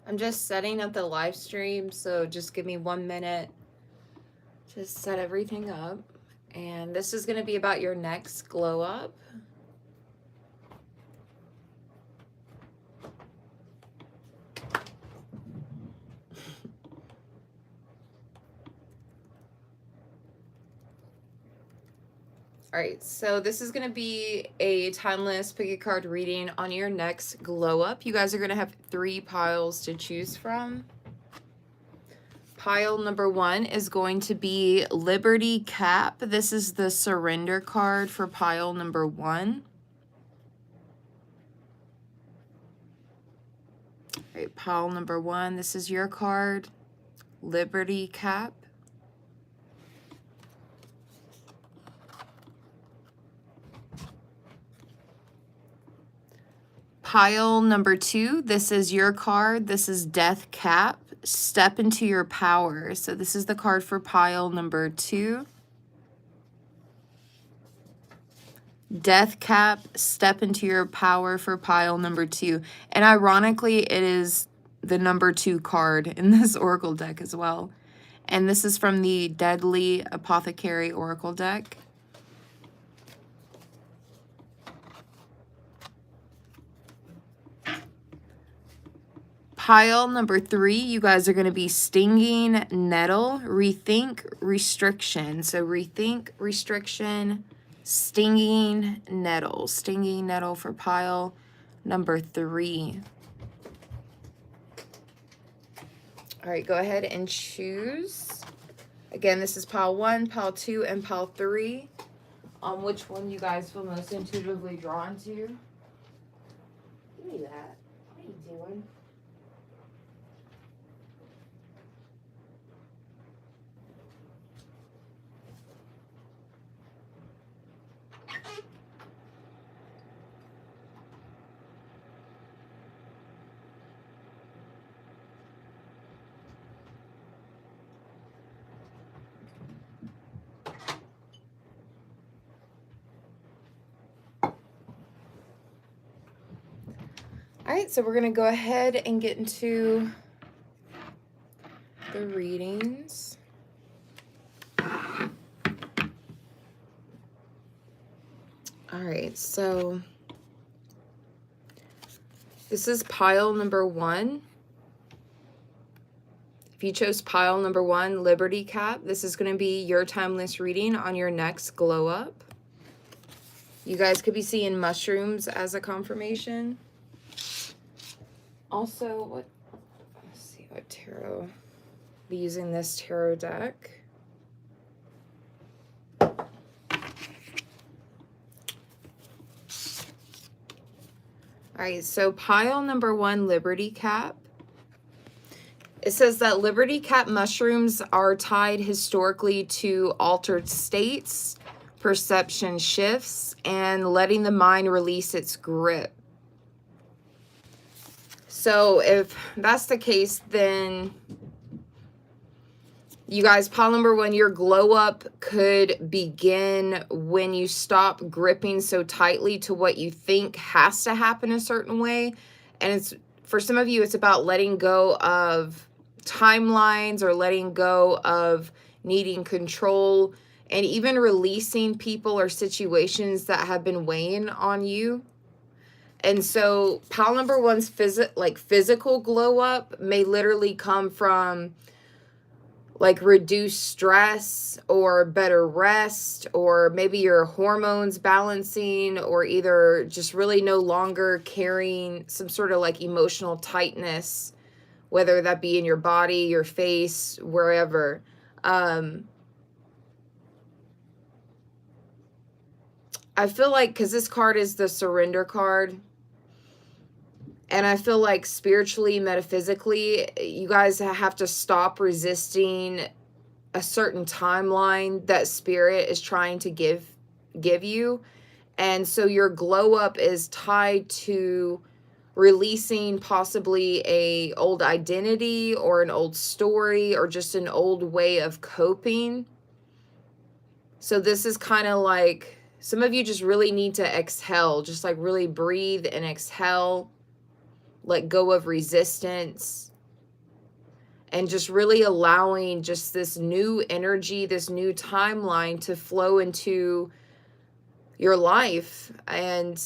I'm just setting up the live stream, so just give me 1 minute to set everything up. And this is going to be about your next glow up. All right, so this is going to be a timeless pick a card reading on your next glow up. You guys are going to have 3 piles to choose from. Pile number 1 is going to be Liberty Cap. This is the surrender card for pile number 1. All right, pile number 1, this is your card, Liberty Cap. Pile number 2, this is your card. This is Death Cap. Step into your power. So this is the card for pile number 2. Death Cap, step into your power for pile number 2. And ironically, it is the number 2 card in this Oracle deck as well. And this is from the Deadly Apothecary Oracle deck. Pile number 3, you guys are going to be Stinging Nettle, Rethink Restriction. So Rethink Restriction, Stinging Nettle. Stinging Nettle for pile number 3. All right, go ahead and choose. Again, this is pile 1, pile 2, and pile 3. On which one you guys feel most intuitively drawn to. Give me that. What are you doing? All right, so we're going to go ahead and get into the readings. All right, so this is pile number 1. If you chose pile number 1, Liberty Cap, this is going to be your timeless reading on your next glow up. You guys could be seeing mushrooms as a confirmation. Also, let's see what tarot, I'll be using this tarot deck. All right, so pile number 1, Liberty Cap. It says that Liberty Cap mushrooms are tied historically to altered states, perception shifts, and letting the mind release its grip. So if that's the case, then you guys, pile number 1, your glow up could begin when you stop gripping so tightly to what you think has to happen a certain way. And it's, for some of you, it's about letting go of timelines or letting go of needing control and even releasing people or situations that have been weighing on you. And so pile number 1's physical glow up may literally come from like reduced stress or better rest, or maybe your hormones balancing, or either just really no longer carrying some sort of like emotional tightness, whether that be in your body, your face, wherever. I feel like, because this card is the surrender card, and I feel like spiritually, metaphysically, you guys have to stop resisting a certain timeline that spirit is trying to give you. And so your glow up is tied to releasing possibly a old identity or an old story or just an old way of coping. So this is kind of like, some of you just really need to exhale, just like really breathe and exhale. Let go of resistance. and just really allowing just this new energy, this new timeline to flow into your life. And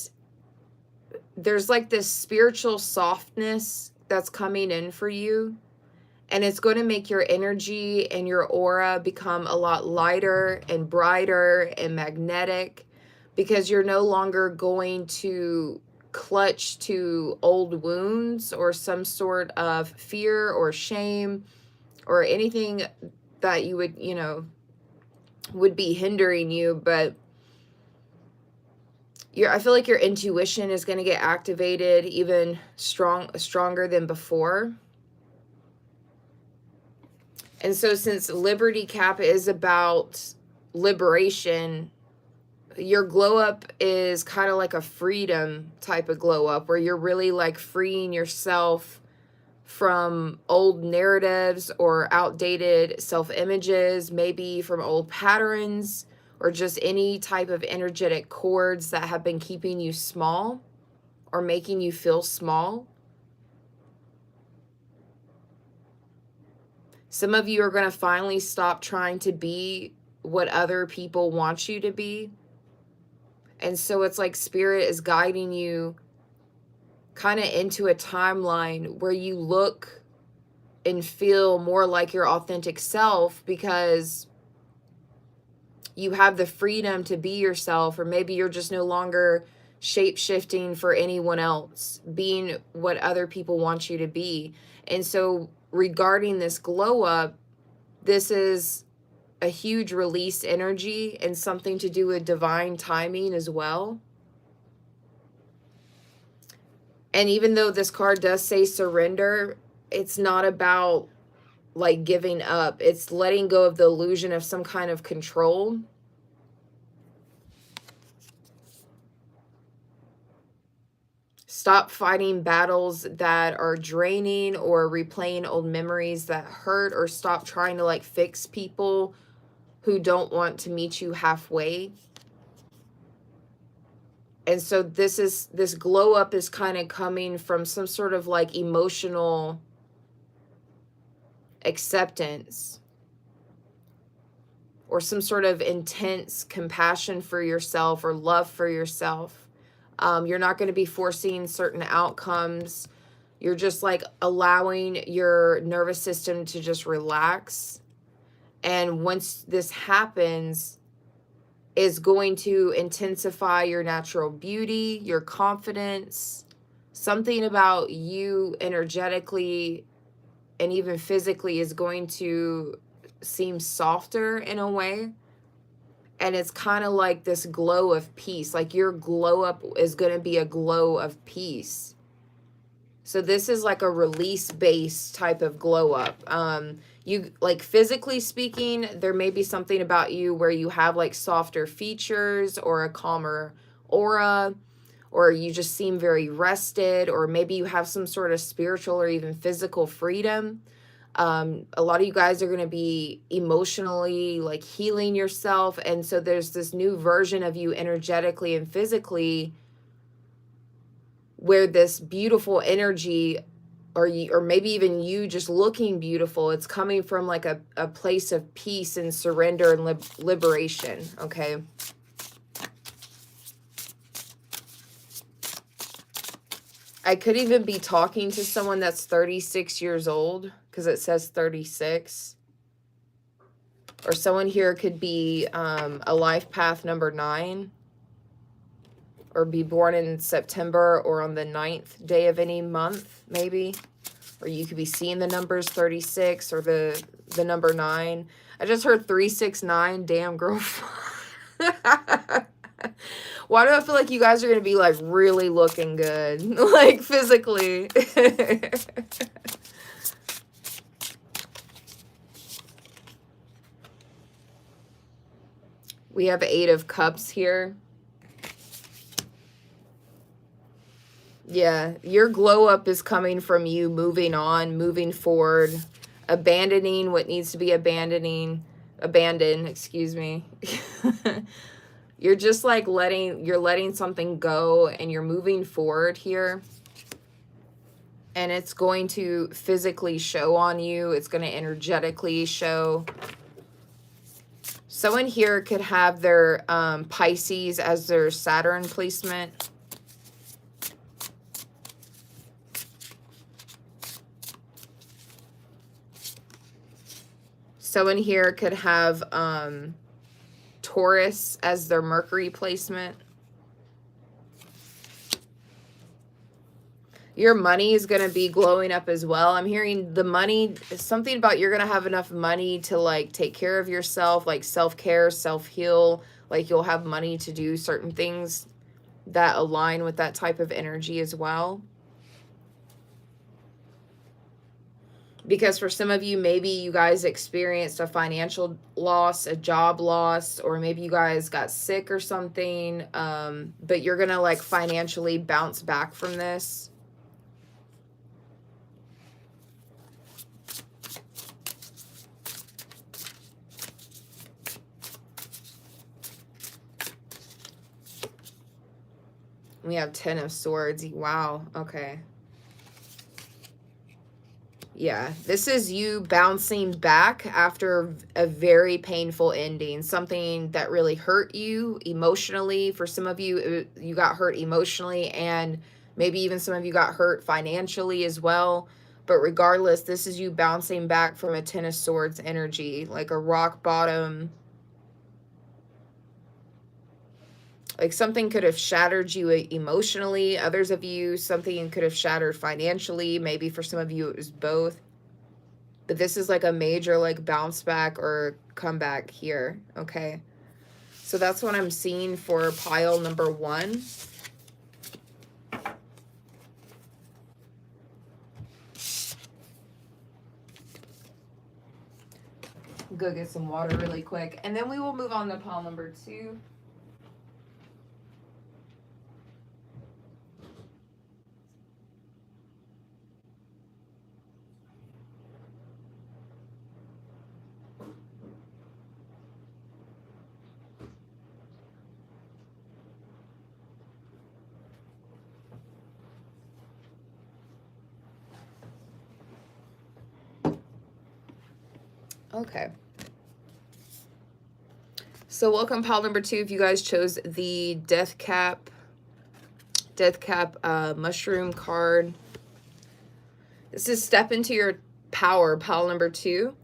there's like this spiritual softness that's coming in for you. And it's going to make your energy and your aura become a lot lighter and brighter and magnetic, because you're no longer going to clutch to old wounds or some sort of fear or shame or anything that you would, you know, would be hindering you. But I feel like your intuition is going to get activated even stronger than before. And so since Liberty Cap is about liberation, your glow up is kind of like a freedom type of glow up, where you're really like freeing yourself from old narratives or outdated self-images, maybe from old patterns, or just any type of energetic cords that have been keeping you small or making you feel small. Some of you are going to finally stop trying to be what other people want you to be. And so it's like Spirit is guiding you kind of into a timeline where you look and feel more like your authentic self, because you have the freedom to be yourself, or maybe you're just no longer shape-shifting for anyone else, being what other people want you to be. And so regarding this glow up, this is a huge release energy and something to do with divine timing as well. And even though this card does say surrender, it's not about like giving up. It's letting go of the illusion of some kind of control. Stop fighting battles that are draining or replaying old memories that hurt, or stop trying to like fix people who don't want to meet you halfway. And so this glow up is kind of coming from some sort of like emotional acceptance, or some sort of intense compassion for yourself or love for yourself. You're not going to be forcing certain outcomes. You're just like allowing your nervous system to just relax. And once this happens, is going to intensify your natural beauty, your confidence. Something about you energetically and even physically is going to seem softer in a way. And it's kind of like this glow of peace. Like your glow up is going to be a glow of peace. So this is like a release-based type of glow up. You like physically speaking, there may be something about you where you have like softer features or a calmer aura, or you just seem very rested, or maybe you have some sort of spiritual or even physical freedom. A lot of you guys are going to be emotionally like healing yourself. And so there's this new version of you energetically and physically, where this beautiful energy, or maybe even you just looking beautiful, it's coming from like a place of peace and surrender and liberation. Okay. I could even be talking to someone that's 36 years old, because it says 36. Or someone here could be a life path number 9, or be born in September or on the 9th day of any month, maybe. Or you could be seeing the numbers 36 or the number 9. I just heard 369. Damn, girl. Why do I feel like you guys are going to be like really looking good? Like physically. We have 8 of Cups here. Yeah, your glow up is coming from you moving on, moving forward, abandoning what needs to be abandoned, excuse me. You're just like letting something go, and you're moving forward here. and it's going to physically show on you. It's going to energetically show. Someone here could have their Pisces as their Saturn placement. Someone here could have Taurus as their Mercury placement. Your money is going to be glowing up as well. I'm hearing the money, something about you're going to have enough money to like take care of yourself, like self-care, self-heal. Like you'll have money to do certain things that align with that type of energy as well. Because for some of you, maybe you guys experienced a financial loss, a job loss, or maybe you guys got sick or something. But you're going to like financially bounce back from this. We have 10 of Swords. Wow. Okay. Yeah, this is you bouncing back after a very painful ending, something that really hurt you emotionally. For some of you, you got hurt emotionally, and maybe even some of you got hurt financially as well. But regardless, this is you bouncing back from a 10 of Swords energy, like a rock bottom. Like something could have shattered you emotionally. Others of you, something could have shattered financially. Maybe for some of you, it was both. But this is like a major like bounce back or comeback here. Okay. So that's what I'm seeing for pile number 1. Go get some water really quick. And then we will move on to pile number 2. Okay. So welcome pile number 2. If you guys chose the death cap mushroom card. This is step into your power, pile number 2.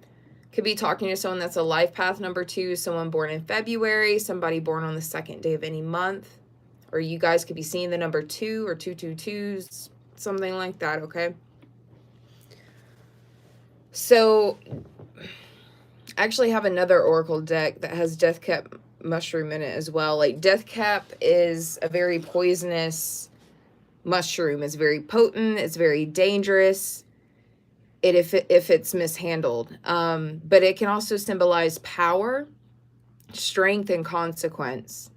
Could be talking to someone that's a life path number 2, someone born in February, somebody born on the 2nd day of any month. Or you guys could be seeing the number 2 or 222s, something like that, okay? So I actually have another oracle deck that has death cap mushroom in it as well. Like death cap is a very poisonous mushroom. It's very potent. It's very dangerous. If it's mishandled. But it can also symbolize power, strength, and consequence.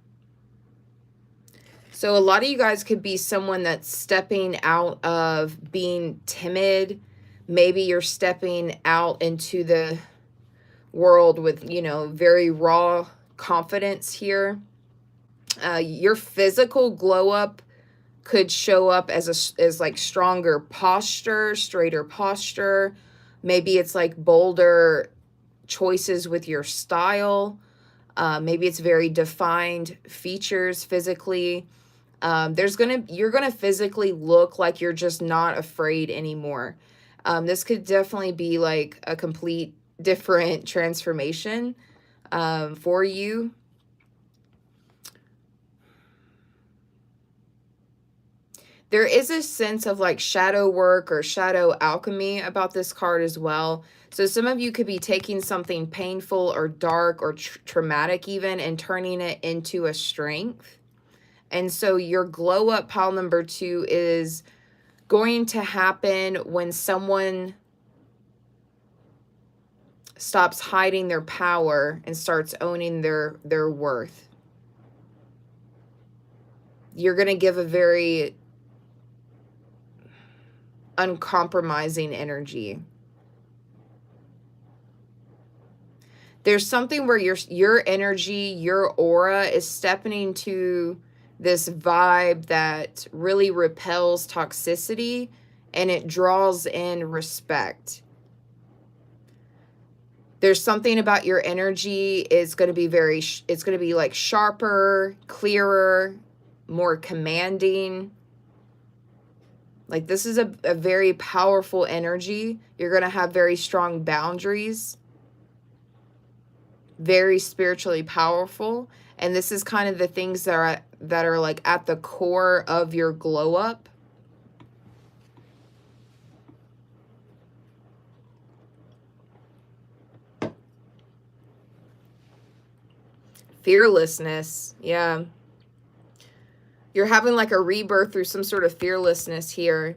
So a lot of you guys could be someone that's stepping out of being timid. Maybe you're stepping out into the world with, you know, very raw confidence here. Your physical glow up could show up as like stronger posture, straighter posture. Maybe it's like bolder choices with your style. Maybe it's very defined features physically. You're gonna physically look like you're just not afraid anymore. This could definitely be like a complete different transformation for you. There is a sense of like shadow work or shadow alchemy about this card as well. So some of you could be taking something painful or dark or traumatic even and turning it into a strength. And so your glow up pile number 2 is going to happen when someone stops hiding their power and starts owning their worth. You're going to give a very uncompromising energy. There's something where your energy, your aura is stepping into this vibe that really repels toxicity and it draws in respect. There's something about your energy is going to be it's going to be like sharper, clearer, more commanding. Like this is a very powerful energy. You're going to have very strong boundaries, very spiritually powerful. And this is kind of the things that are like at the core of your glow up. Fearlessness. Yeah. You're having like a rebirth through some sort of fearlessness here.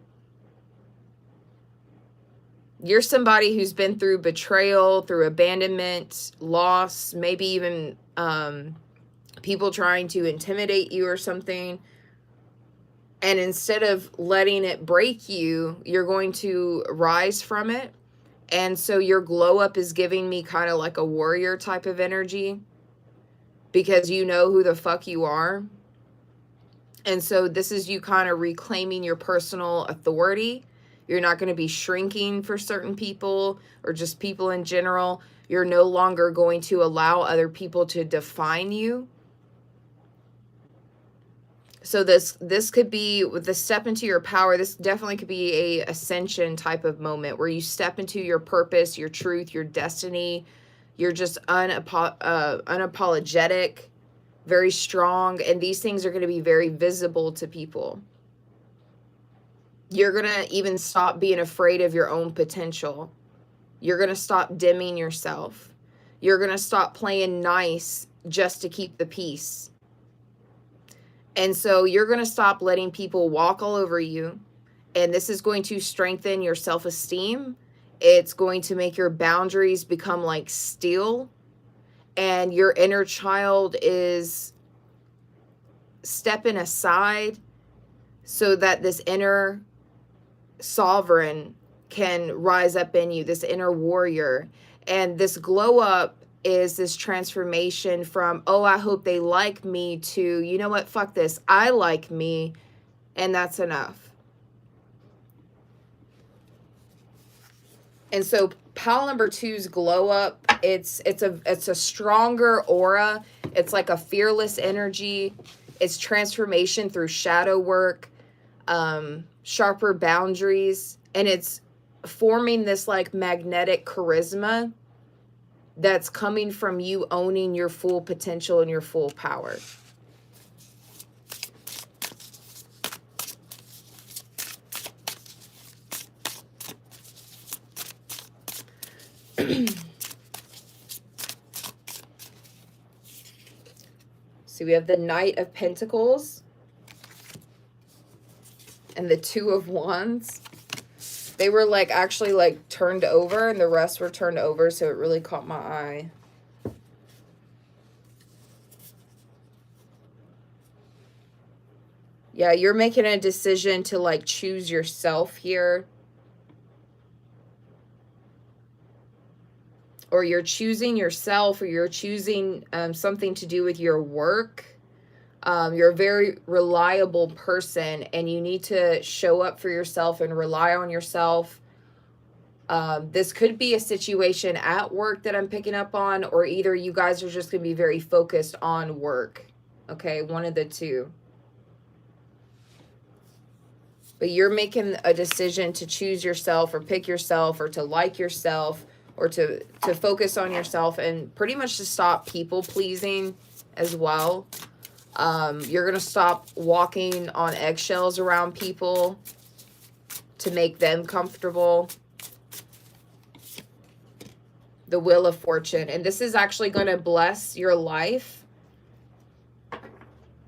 You're somebody who's been through betrayal, through abandonment, loss, maybe even people trying to intimidate you or something. And instead of letting it break you, you're going to rise from it. And so your glow up is giving me kind of like a warrior type of energy, because you know who the fuck you are. And so this is you kind of reclaiming your personal authority. You're not going to be shrinking for certain people or just people in general. You're no longer going to allow other people to define you. So this could be with the step into your power. This definitely could be a ascension type of moment where you step into your purpose, your truth, your destiny. You're just unapologetic, very strong, and these things are going to be very visible to people. You're going to even stop being afraid of your own potential. You're going to stop dimming yourself. You're going to stop playing nice just to keep the peace. And so you're going to stop letting people walk all over you. And this is going to strengthen your self-esteem. It's going to make your boundaries become like steel. And your inner child is stepping aside so that this inner sovereign can rise up in you, this inner warrior. And this glow up is this transformation from, oh, I hope they like me, to, you know what, fuck this, I like me, and that's enough. And so pile number 2's glow up, it's a stronger aura. It's like a fearless energy. It's transformation through shadow work, sharper boundaries, and it's forming this like magnetic charisma that's coming from you owning your full potential and your full power. So we have the Knight of Pentacles and the Two of Wands. They were like actually like turned over, and the rest were turned over, so it really caught my eye. Yeah, you're making a decision to like choose yourself here. Or you're choosing yourself, or you're choosing something to do with your work. You're a very reliable person, and you need to show up for yourself and rely on yourself. This could be a situation at work that I'm picking up on, or either you guys are just going to be very focused on work. Okay, one of the two. But you're making a decision to choose yourself, or pick yourself, or to like yourself, or to focus on yourself, and pretty much to stop people pleasing as well. You're going to stop walking on eggshells around people to make them comfortable. The Wheel of Fortune. And this is actually going to bless your life.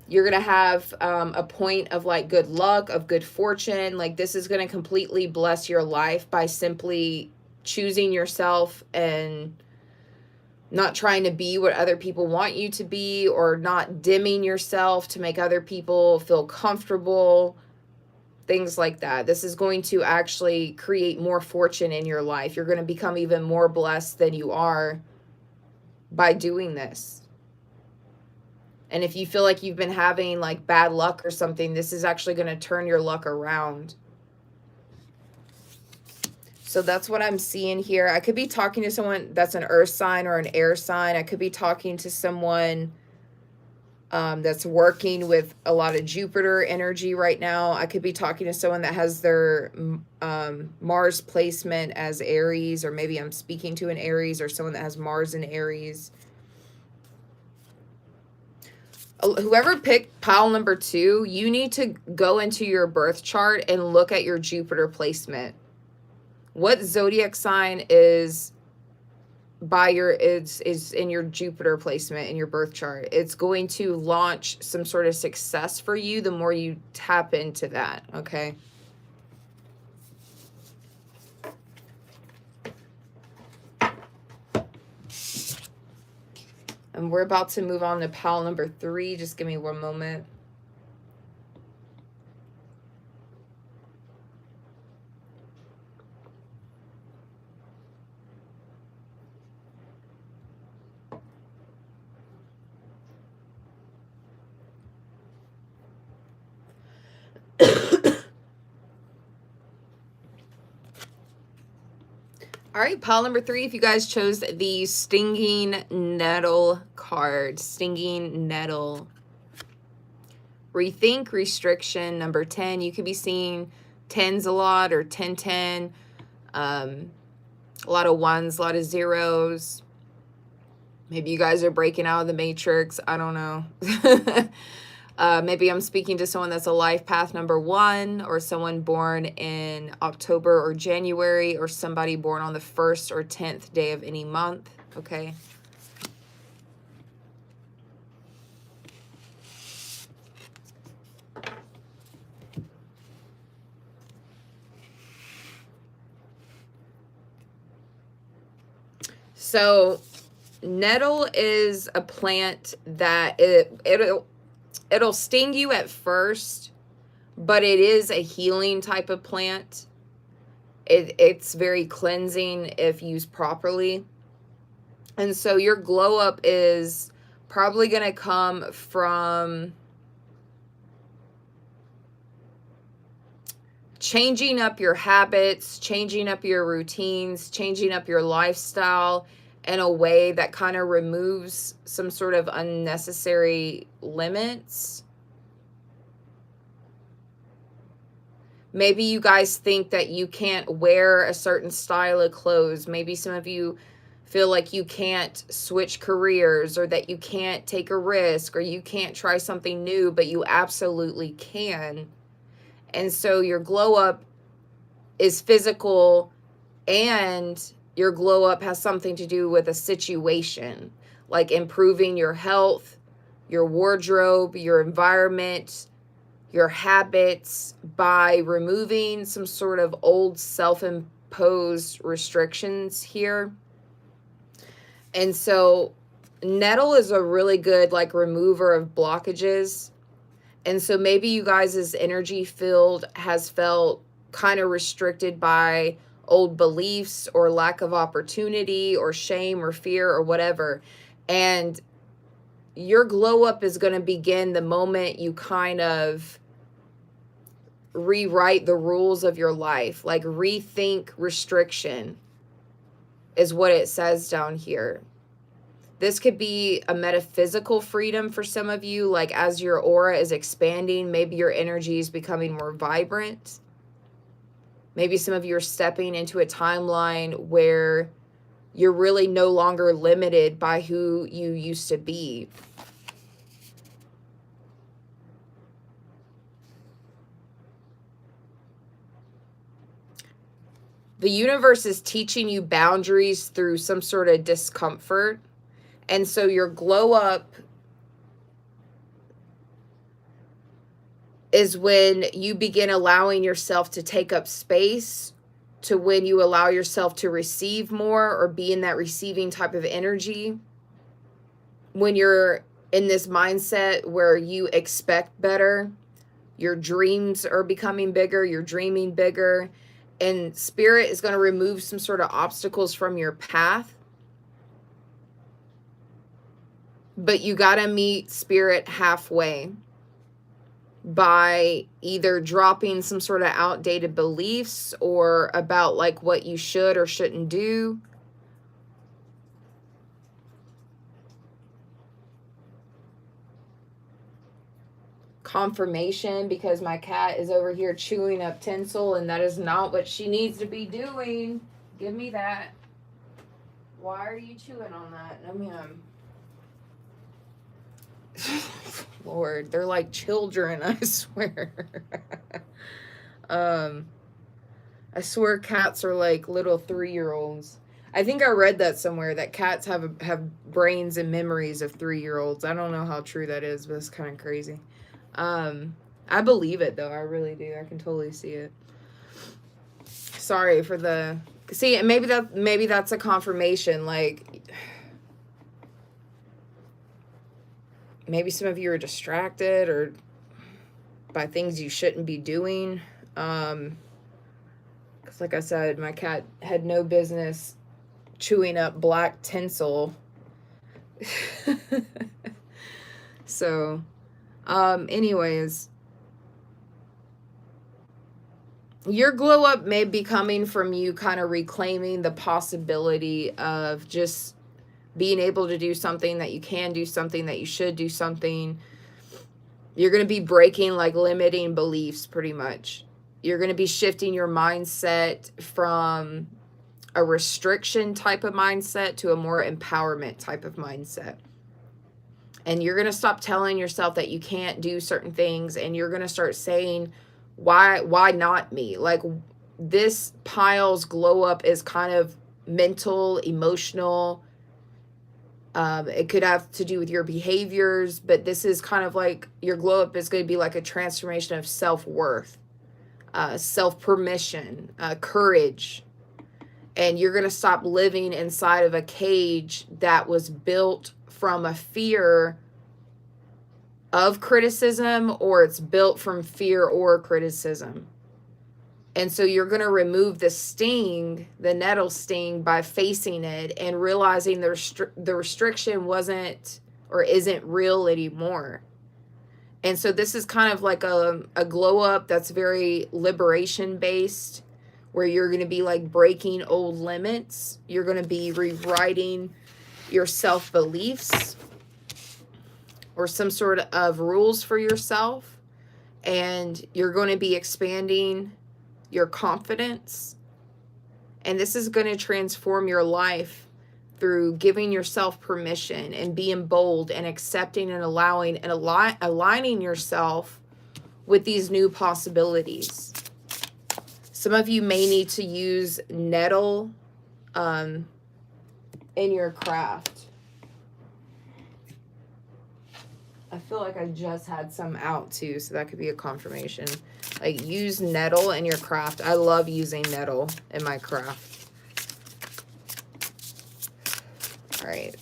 You're going to have a point of like good luck, of good fortune. Like this is going to completely bless your life by simply choosing yourself and not trying to be what other people want you to be, or not dimming yourself to make other people feel comfortable, things like that. This is going to actually create more fortune in your life. You're going to become even more blessed than you are by doing this. And if you feel like you've been having like bad luck or something, this is actually going to turn your luck around. So that's what I'm seeing here. I could be talking to someone that's an earth sign or an air sign. I could be talking to someone that's working with a lot of Jupiter energy right now. I could be talking to someone that has their Mars placement as Aries, or maybe I'm speaking to an Aries or someone that has Mars in Aries. Whoever picked pile number 2, you need to go into your birth chart and look at your Jupiter placement. What zodiac sign is by your is in your Jupiter placement in your birth chart? It's going to launch some sort of success for you the more you tap into that, okay? And we're about to move on to pile number 3. Just give me one moment. All right, pile number 3, if you guys chose the Stinging Nettle card. Stinging Nettle. Rethink restriction, number 10. You could be seeing 10s a lot, or 1010. A lot of 1s, a lot of 0s. Maybe you guys are breaking out of the matrix. I don't know. Maybe I'm speaking to someone that's a life path number 1, or someone born in October or January, or somebody born on the 1st or 10th day of any month, okay? So nettle is a plant that it'll sting you at first, but it is a healing type of plant. It's very cleansing if used properly. And so your glow up is probably going to come from changing up your habits, changing up your routines, changing up your lifestyle in a way that kind of removes some sort of unnecessary limits. Maybe you guys think that you can't wear a certain style of clothes. Maybe some of you feel like you can't switch careers, or that you can't take a risk, or you can't try something new, but you absolutely can. And so your glow up is physical, and your glow up has something to do with a situation, like improving your health, your wardrobe, your environment, your habits, by removing some sort of old self-imposed restrictions here. And so nettle is a really good like remover of blockages. And so maybe you guys' energy field has felt kind of restricted by old beliefs, or lack of opportunity, or shame, or fear, or whatever. And your glow up is going to begin the moment you kind of rewrite the rules of your life. Like rethink restriction is what it says down here. This could be a metaphysical freedom for some of you, like as your aura is expanding, maybe your energy is becoming more vibrant. Maybe some of you are stepping into a timeline where you're really no longer limited by who you used to be. The universe is teaching you boundaries through some sort of discomfort. And so your glow up is when you begin allowing yourself to take up space, to when you allow yourself to receive more, or be in that receiving type of energy. When you're in this mindset where you expect better, your dreams are becoming bigger, you're dreaming bigger, and spirit is going to remove some sort of obstacles from your path. But you got to meet spirit halfway. by either dropping some sort of outdated beliefs or about like what you should or shouldn't do. Confirmation, because my cat is over here chewing up tinsel, and that is not what she needs to be doing. Give me that. Why are you chewing on that? No, ma'am. Lord, they're like children, I swear. I swear cats are like little 3-year-olds. I think I read that somewhere, that cats have brains and memories of 3-year-olds. I don't know how true that is, but it's kind of crazy. I believe it though. I really do. I can totally see it. Sorry for the... See, and maybe that's a confirmation. Like, maybe some of you are distracted or by things you shouldn't be doing. Because like I said, my cat had no business chewing up black tinsel. So, anyways, your glow up may be coming from you kind of reclaiming the possibility of just being able to do something, that you can do something, that you should do something. You're going to be breaking like limiting beliefs pretty much. You're going to be shifting your mindset from a restriction type of mindset to a more empowerment type of mindset. And you're going to stop telling yourself that you can't do certain things, and you're going to start saying, why not me? Like, this pile's glow up is kind of mental, emotional. It could have to do with your behaviors, but this is kind of like your glow up is going to be like a transformation of self-worth, self-permission, courage. And you're going to stop living inside of a cage that was built from a fear of criticism, or it's built from fear or criticism. And so you're going to remove the sting, the nettle sting, by facing it and realizing the restriction wasn't or isn't real anymore. And so this is kind of like a glow up that's very liberation based, where you're going to be like breaking old limits. You're going to be rewriting your self-beliefs or some sort of rules for yourself. And you're going to be expanding your confidence. And this is going to transform your life through giving yourself permission and being bold and accepting and allowing and aligning yourself with these new possibilities. Some of you may need to use nettle in your craft. I feel like I just had some out too, so that could be a confirmation. Like, use nettle in your craft. I love using nettle in my craft. All right.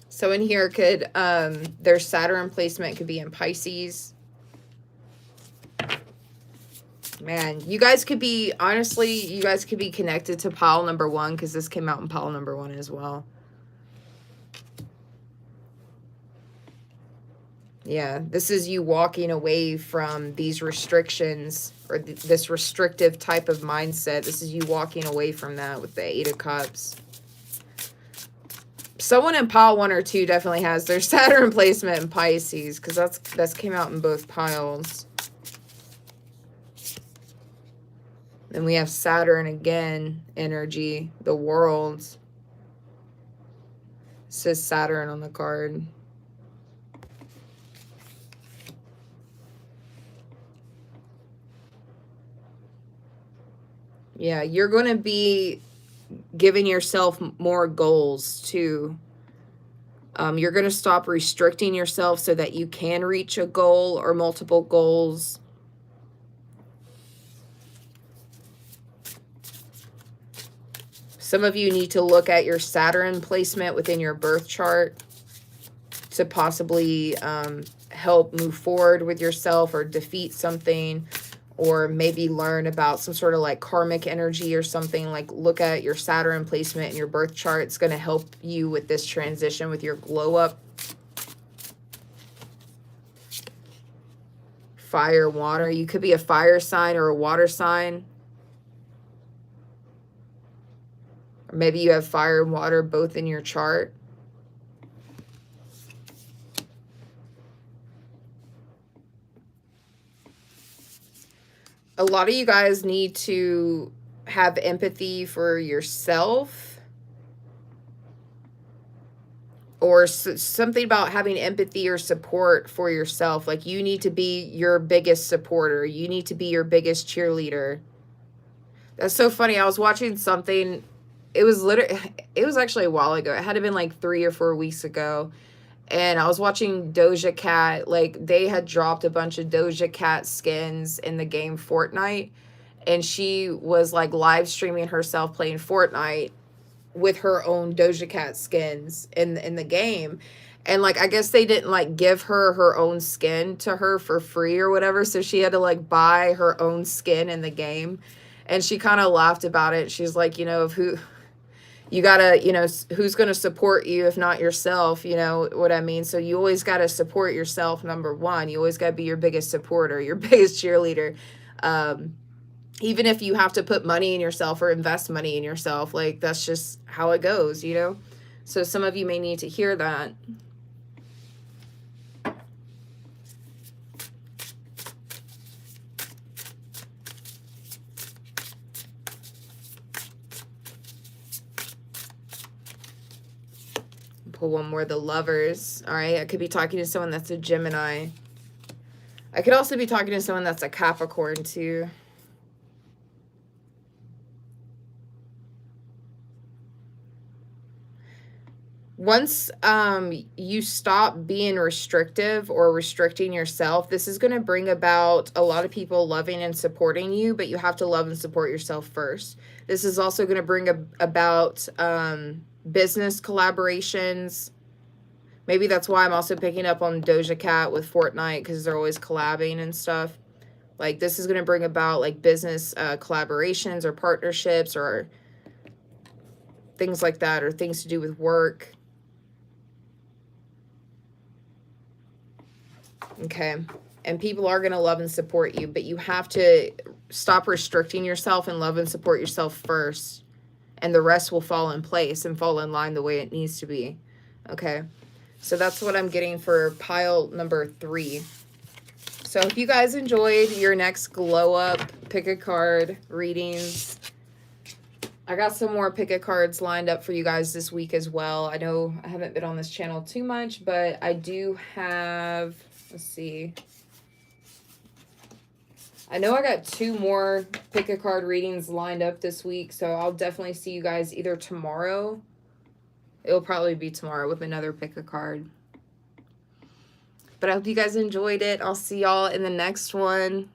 So in here could, their Saturn placement could be in Pisces. Man, you guys could be, honestly, you guys could be connected to pile number 1, because this came out in pile number 1 as well. Yeah, this is you walking away from these restrictions or this restrictive type of mindset. This is you walking away from that with the 8 of Cups. Someone in pile 1 or 2 definitely has their Saturn placement in Pisces, because that's came out in both piles. Then we have Saturn again, energy, the world. It says Saturn on the card. Yeah, you're going to be giving yourself more goals too. You're going to stop restricting yourself so that you can reach a goal or multiple goals. Some of you need to look at your Saturn placement within your birth chart to possibly help move forward with yourself or defeat something, or maybe learn about some sort of like karmic energy or something. Like, look at your Saturn placement in your birth chart. It's going to help you with this transition with your glow up. Fire, water. You could be a fire sign or a water sign. Or maybe you have fire and water both in your chart. A lot of you guys need to have empathy for yourself, or something about having empathy or support for yourself. Like, you need to be your biggest supporter. You need to be your biggest cheerleader. That's so funny. I was watching something. It was actually a while ago. It had to have been like 3 or 4 weeks ago. And I was watching Doja Cat. Like, they had dropped a bunch of Doja Cat skins in the game Fortnite. And she was like live streaming herself playing Fortnite with her own Doja Cat skins in the game. And like, I guess they didn't like give her own skin to her for free or whatever. So she had to like buy her own skin in the game. And she kind of laughed about it. She's like, you know, you gotta, you know, who's going to support you if not yourself, you know what I mean? So you always got to support yourself, number one. You always got to be your biggest supporter, your biggest cheerleader. Even if you have to put money in yourself or invest money in yourself, like, that's just how it goes, you know? So some of you may need to hear that. Pull one more, the Lovers. All right, I could be talking to someone that's a Gemini. I could also be talking to someone that's a Capricorn too. Once you stop being restrictive or restricting yourself, this is going to bring about a lot of people loving and supporting you, but you have to love and support yourself first. This is also going to bring about business collaborations. Maybe that's why I'm also picking up on Doja Cat with Fortnite, because they're always collabing and stuff. Like, this is going to bring about like business collaborations or partnerships or things like that, or things to do with work. Okay. And people are going to love and support you, but you have to stop restricting yourself and love and support yourself first. And the rest will fall in place and fall in line the way it needs to be. Okay. So that's what I'm getting for pile number 3. So if you guys enjoyed your next glow up pick a card readings, I got some more pick a cards lined up for you guys this week as well. I know I haven't been on this channel too much, but I do have, let's see. I know I got 2 more pick a card readings lined up this week, so I'll definitely see you guys either tomorrow. It'll probably be tomorrow with another pick a card. But I hope you guys enjoyed it. I'll see y'all in the next one.